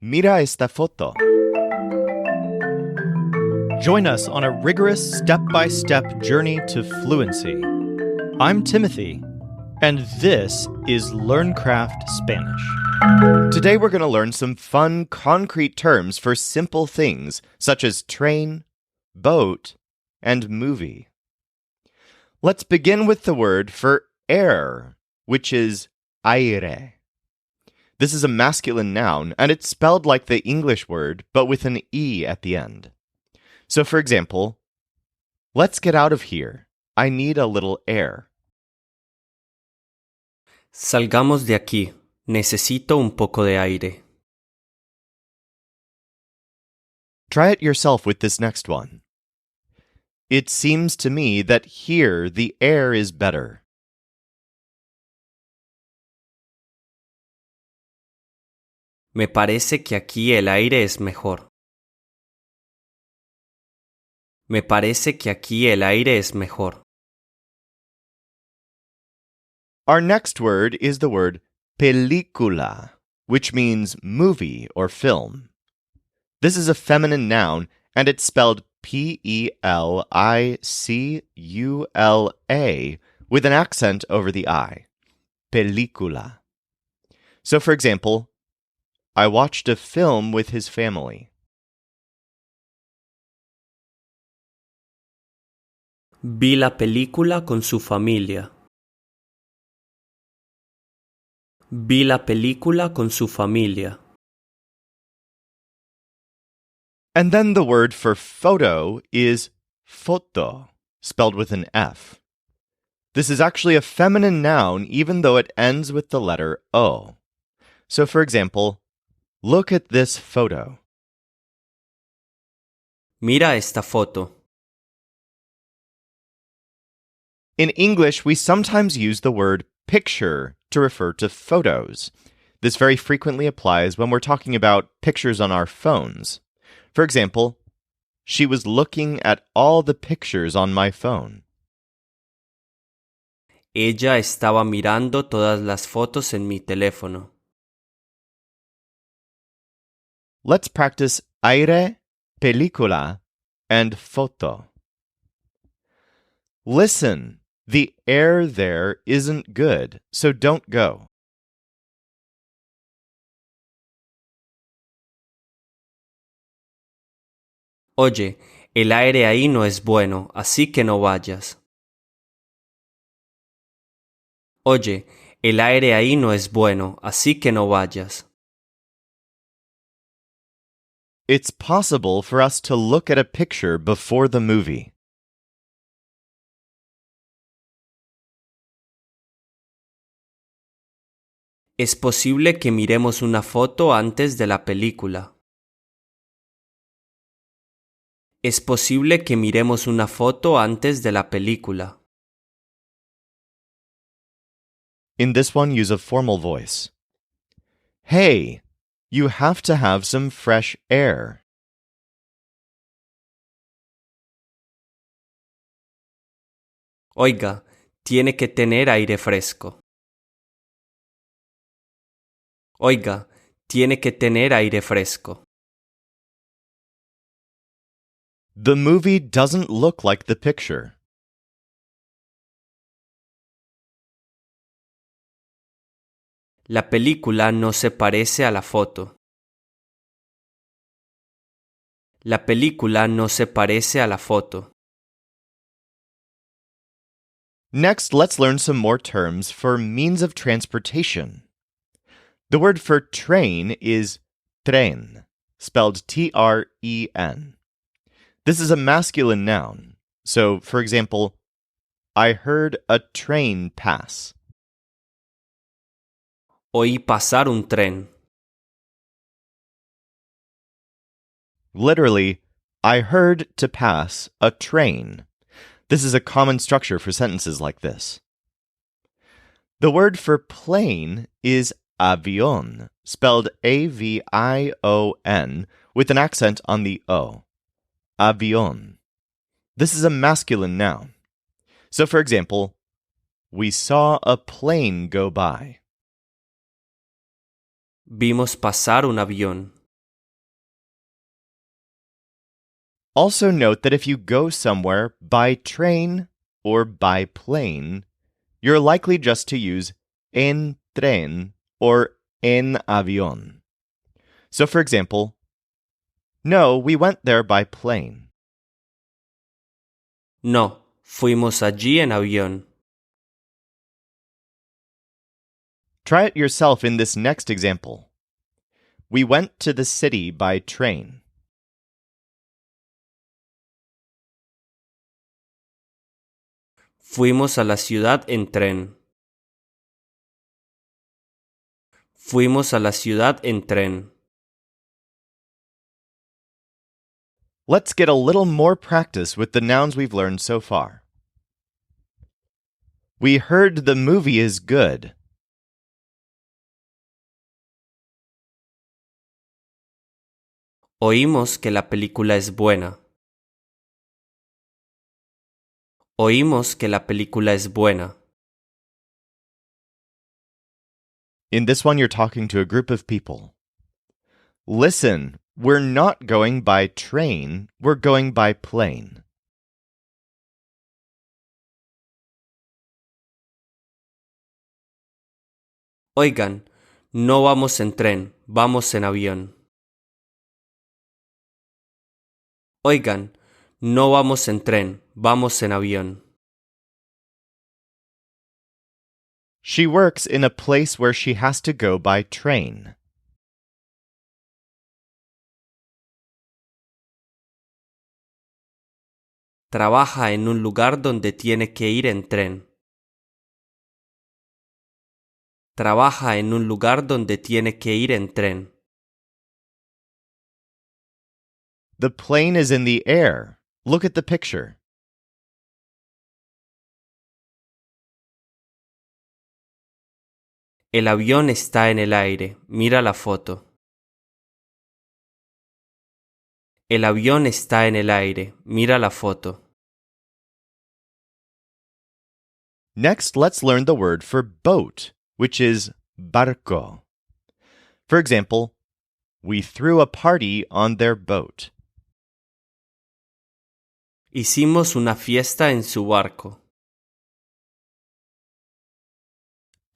Mira esta foto. Join us on a rigorous step-by-step journey to fluency. I'm Timothy, and this is LearnCraft Spanish. Today we're going to learn some fun, concrete terms for simple things such as train, boat, and movie. Let's begin with the word for air, which is aire. This is a masculine noun, and it's spelled like the English word, but with an E at the end. So, for example, let's get out of here. I need a little air. Salgamos de aquí. Necesito un poco de aire. Try it yourself with this next one. It seems to me that here the air is better. Me parece que aquí el aire es mejor. Me parece que aquí el aire es mejor. Our next word is the word película, which means movie or film. This is a feminine noun, and it's spelled P-E-L-I-C-U-L-A with an accent over the I. Película. So, for example, I watched a film with his family. Vi la película con su familia. Vi la película con su familia. And then the word for photo is foto, spelled with an F. This is actually a feminine noun even though it ends with the letter O. So, for example, look at this photo. Mira esta foto. In English, we sometimes use the word picture to refer to photos. This very frequently applies when we're talking about pictures on our phones. For example, she was looking at all the pictures on my phone. Ella estaba mirando todas las fotos en mi teléfono. Let's practice aire, película, and foto. Listen, the air there isn't good, so don't go. Oye, el aire ahí no es bueno, así que no vayas. Oye, el aire ahí no es bueno, así que no vayas. It's possible for us to look at a picture before the movie. Es posible que miremos una foto antes de la película. Es posible que miremos una foto antes de la película. In this one, use a formal voice. Hey, you have to have some fresh air. Oiga, tiene que tener aire fresco. Oiga, tiene que tener aire fresco. The movie doesn't look like the picture. La película no se parece a la foto. La película no se parece a la foto. Next, let's learn some more terms for means of transportation. The word for train is tren, spelled T-R-E-N. This is a masculine noun. So, for example, I heard a train pass. Oí pasar un tren. Literally, I heard to pass a train. This is a common structure for sentences like this. The word for plane is avión, spelled A-V-I-O-N, with an accent on the O. Avión. This is a masculine noun. So, for example, we saw a plane go by. Vimos pasar un avión. Also note that if you go somewhere by train or by plane, you're likely just to use en tren or en avión. So for example, no, we went there by plane. No, fuimos allí en avión. Try it yourself in this next example. We went to the city by train. Fuimos a la ciudad en tren. Fuimos a la ciudad en tren. Let's get a little more practice with the nouns we've learned so far. We heard the movie is good. Oímos que la película es buena. Oímos que la película es buena. In this one, you're talking to a group of people. Listen, we're not going by train, we're going by plane. Oigan, no vamos en tren, vamos en avión. Oigan, no vamos en tren, vamos en avión. She works in a place where she has to go by train. Trabaja en un lugar donde tiene que ir en tren. Trabaja en un lugar donde tiene que ir en tren. The plane is in the air. Look at the picture. El avión está en el aire. Mira la foto. El avión está en el aire. Mira la foto. Next, let's learn the word for boat, which is barco. For example, we threw a party on their boat. Hicimos una fiesta en su barco.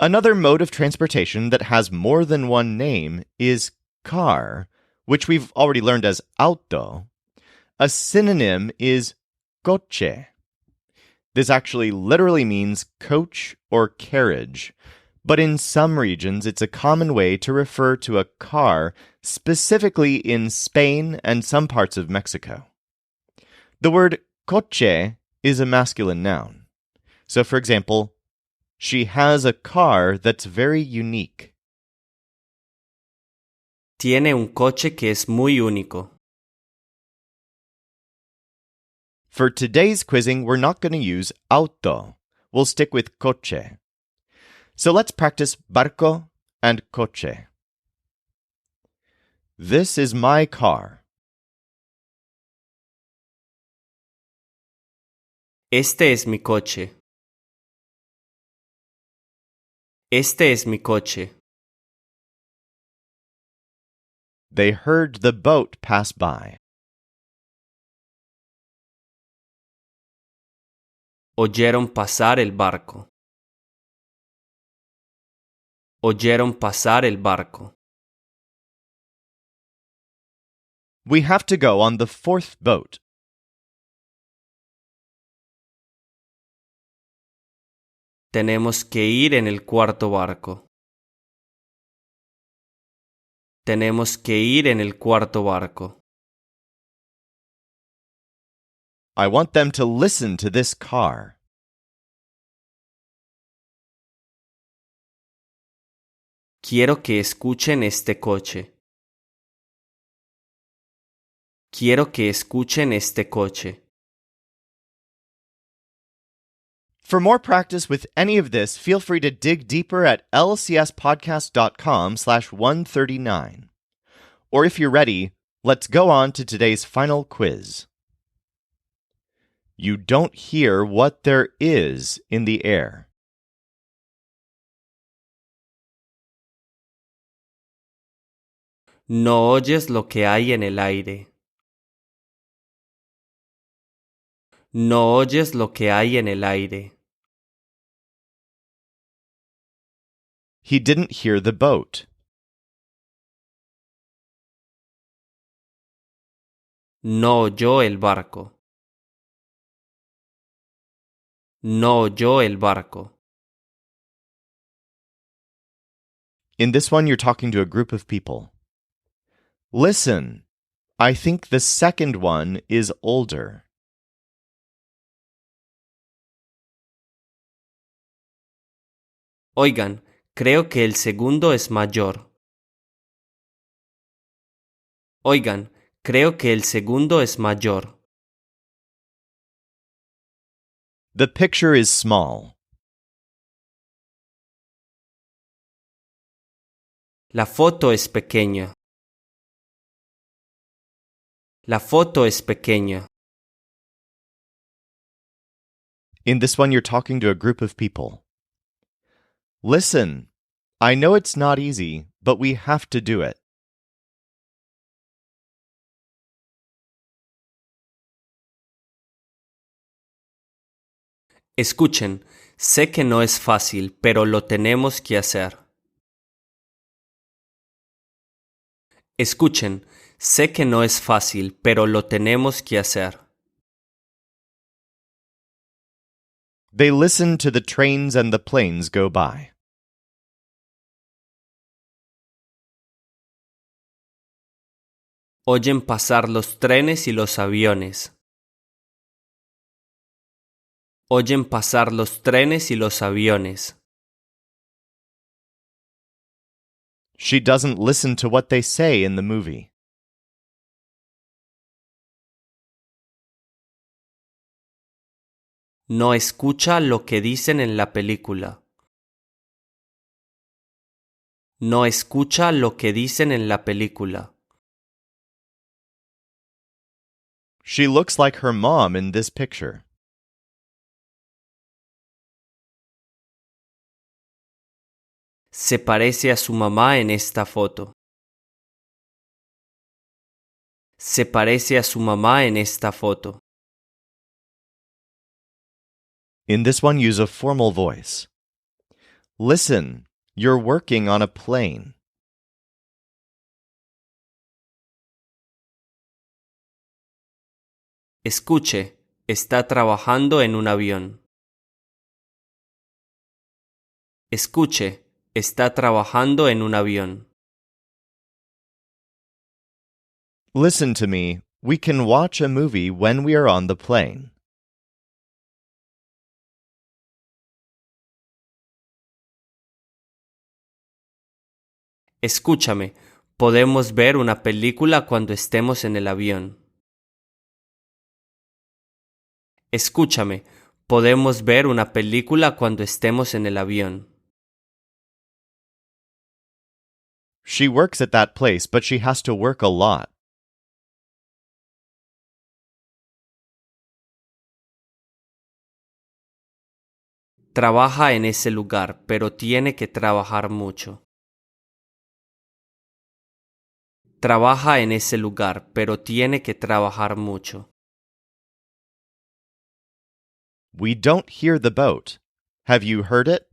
Another mode of transportation that has more than one name is car, which we've already learned as auto. A synonym is coche. This actually literally means coach or carriage, but in some regions it's a common way to refer to a car, specifically in Spain and some parts of Mexico. The word coche is a masculine noun. So for example, she has a car that's very unique. Tiene un coche que es muy único. For today's quizzing, we're not going to use auto. We'll stick with coche. So let's practice barco and coche. This is my car. Este es mi coche. Este es mi coche. They heard the boat pass by. Oyeron pasar el barco. Oyeron pasar el barco. We have to go on the fourth boat. Tenemos que ir en el cuarto barco. Tenemos que ir en el cuarto barco. I want them to listen to this car. Quiero que escuchen este coche. Quiero que escuchen este coche. For more practice with any of this, feel free to dig deeper at lcspodcast.com/139. Or if you're ready, let's go on to today's final quiz. You don't hear what there is in the air. No oyes lo que hay en el aire. No oyes lo que hay en el aire. He didn't hear the boat. No oyó el barco. No oyó el barco. In this one, you're talking to a group of people. Listen, I think the second one is older. Oigan, creo que el segundo es mayor. Oigan, creo que el segundo es mayor. The picture is small. La foto es pequeña. La foto es pequeña. In this one, you're talking to a group of people. Listen, I know it's not easy, but we have to do it. Escuchen, sé que no es fácil, pero lo tenemos que hacer. Escuchen, sé que no es fácil, pero lo tenemos que hacer. They listen to the trains and the planes go by. Oyen pasar los trenes y los aviones. Oyen pasar los trenes y los aviones. She doesn't listen to what they say in the movie. No escucha lo que dicen en la película. No escucha lo que dicen en la película. She looks like her mom in this picture. Se parece a su mamá en esta foto. Se parece a su mamá en esta foto. In this one, use a formal voice. Listen, you're working on a plane. Escuche, está trabajando en un avión. Escuche, está trabajando en un avión. Listen to me, we can watch a movie when we are on the plane. Escúchame, podemos ver una película cuando estemos en el avión. Escúchame, podemos ver una película cuando estemos en el avión. She works at that place, but she has to work a lot. Trabaja en ese lugar, pero tiene que trabajar mucho. Trabaja en ese lugar, pero tiene que trabajar mucho. We don't hear the boat. Have you heard it?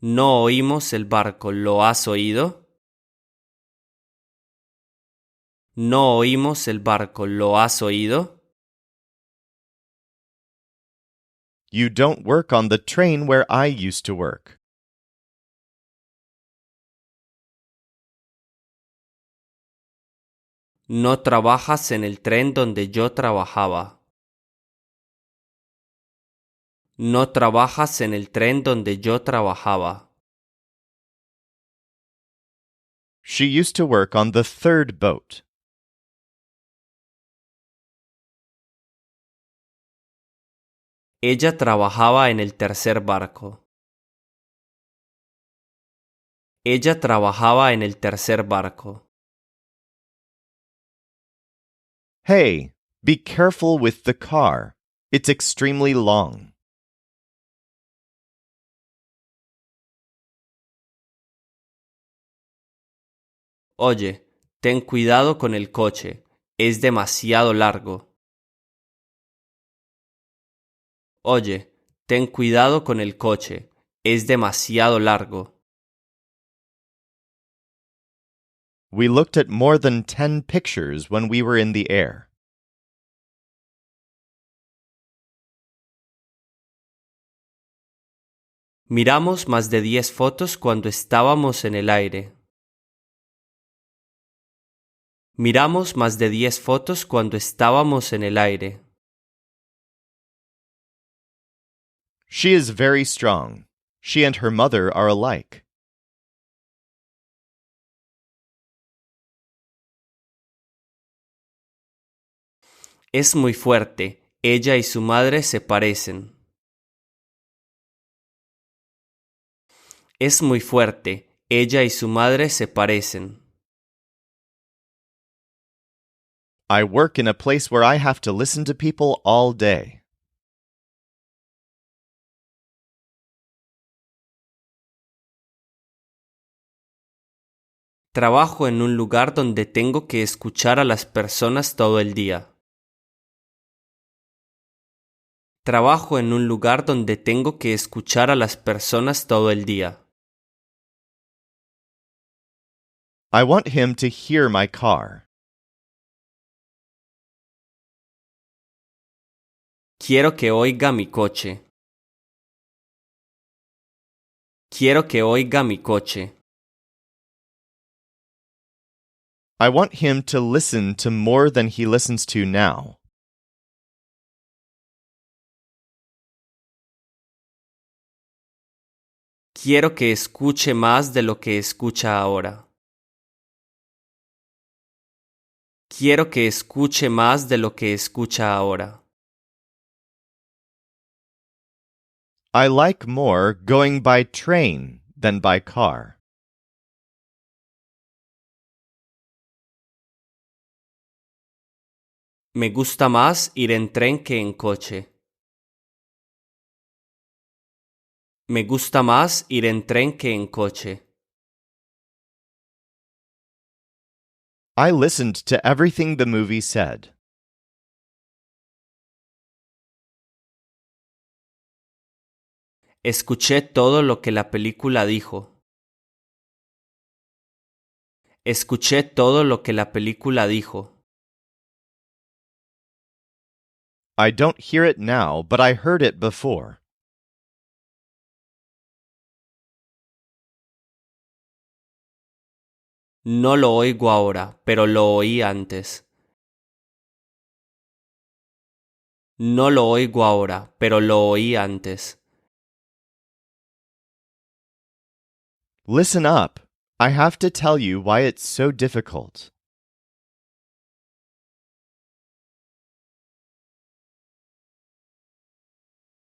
No oímos el barco, ¿lo has oído? No oímos el barco, ¿lo has oído? You don't work on the train where I used to work. No trabajas en el tren donde yo trabajaba. No trabajas en el tren donde yo trabajaba. She used to work on the third boat. Ella trabajaba en el tercer barco. Ella trabajaba en el tercer barco. Hey, be careful with the car. It's extremely long. Oye, ten cuidado con el coche, es demasiado largo. Oye, ten cuidado con el coche, es demasiado largo. We looked at more than 10 pictures when we were in the air. Miramos más de 10 fotos cuando estábamos en el aire. Miramos más de 10 fotos cuando estábamos en el aire. She is very strong. She and her mother are alike. Es muy fuerte. Ella y su madre se parecen. Es muy fuerte. Ella y su madre se parecen. I work in a place where I have to listen to people all day. Trabajo en un lugar donde tengo que escuchar a las personas todo el día. Trabajo en un lugar donde tengo que escuchar a las personas todo el día. I want him to hear my car. Quiero que oiga mi coche. Quiero que oiga mi coche. I want him to listen to more than he listens to now. Quiero que escuche más de lo que escucha ahora. Quiero que escuche más de lo que escucha ahora. I like more going by train than by car. Me gusta más ir en tren que en coche. Me gusta más ir en tren que en coche. I listened to everything the movie said. Escuché todo lo que la película dijo. Escuché todo lo que la película dijo. I don't hear it now, but I heard it before. No lo oigo ahora, pero lo oí antes. No lo oigo ahora, pero lo oí antes. Listen up. I have to tell you why it's so difficult.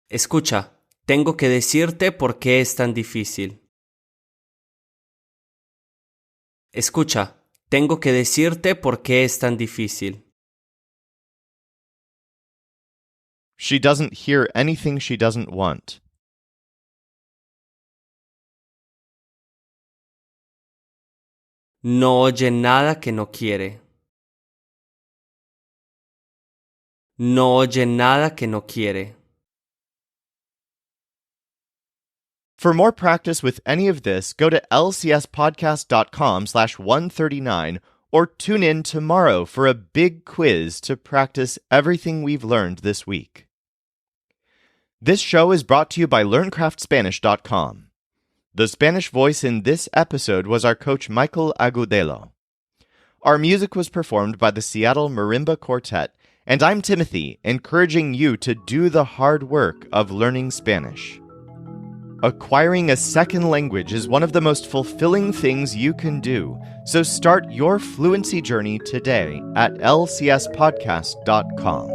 Escucha, tengo que decirte por qué es tan difícil. Escucha, tengo que decirte por qué es tan difícil. She doesn't hear anything she doesn't want. No oye nada que no quiere. No oye nada que no quiere. For more practice with any of this, go to lcspodcast.com/139 or tune in tomorrow for a big quiz to practice everything we've learned this week. This show is brought to you by LearnCraftSpanish.com. The Spanish voice in this episode was our coach Michael Agudelo. Our music was performed by the Seattle Marimba Quartet, and I'm Timothy, encouraging you to do the hard work of learning Spanish. Acquiring a second language is one of the most fulfilling things you can do, so start your fluency journey today at lcspodcast.com.